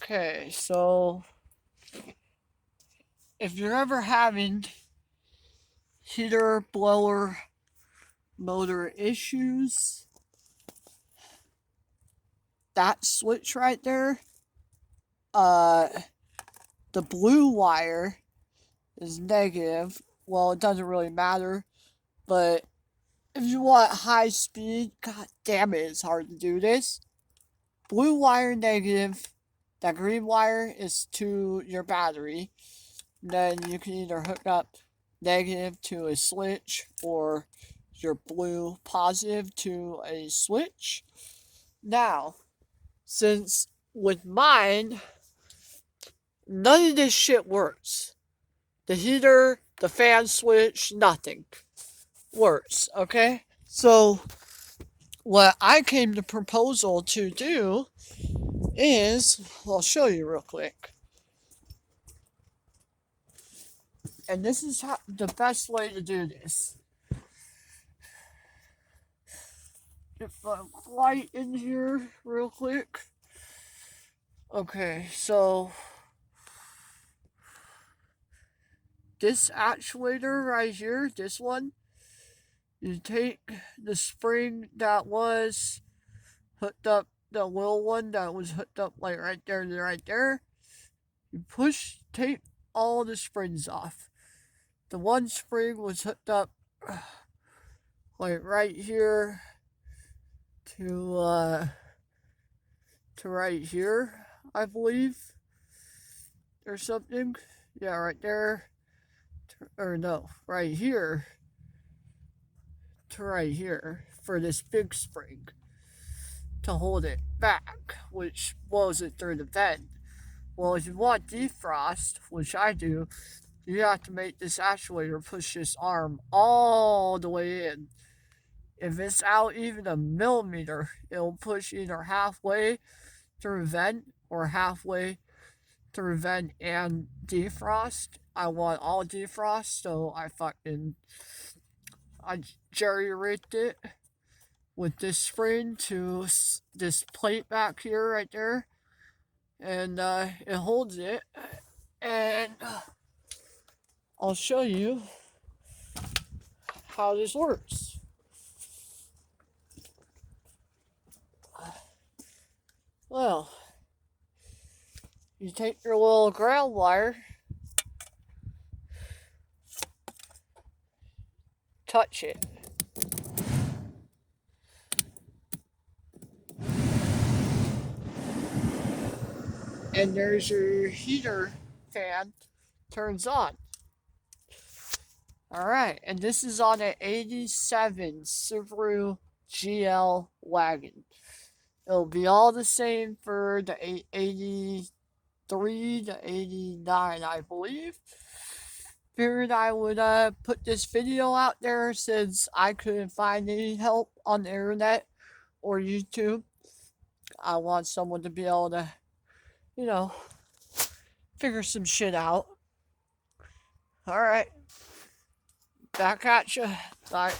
Okay, so if you're ever having heater blower motor issues, that switch right there, uh, the blue wire is negative. Well, it doesn't really matter, but if you want high speed, god damn it, it's hard to do this. Blue wire negative, that green wire is to your battery. Then you can either hook up negative to a switch or your blue positive to a switch. Now, since with mine, none of this shit works. The heater, the fan switch, nothing works, okay? So, what I came to proposal to do is, I'll show you real quick. And this is the best way to do this. Get my light in here real quick. Okay, so this actuator right here, this one, you take the spring that was hooked up, the little one that was hooked up like right there, you take all the springs off. The one spring was hooked up like right here to right here, I believe, or something. Yeah, right there. Or no, right here to right here for this big spring to hold it back, which blows it through the vent. Well, if you want defrost, which I do, you have to make this actuator push this arm all the way in. If it's out even a millimeter, it'll push either halfway through vent or halfway through vent and defrost. I want all defrost, so I jerry-rigged it with this spring to this plate back here right there, and it holds it. And I'll show you how this works. Well, you take your little ground wire, touch it, and there's your heater fan turns on. Alright, and this is on an 87 Subaru GL wagon. It'll be all the same for the 83 to 89, I believe. Figured I would put this video out there since I couldn't find any help on the internet or YouTube. I want someone to be able to, figure some shit out. Alright. Back at you. Bye.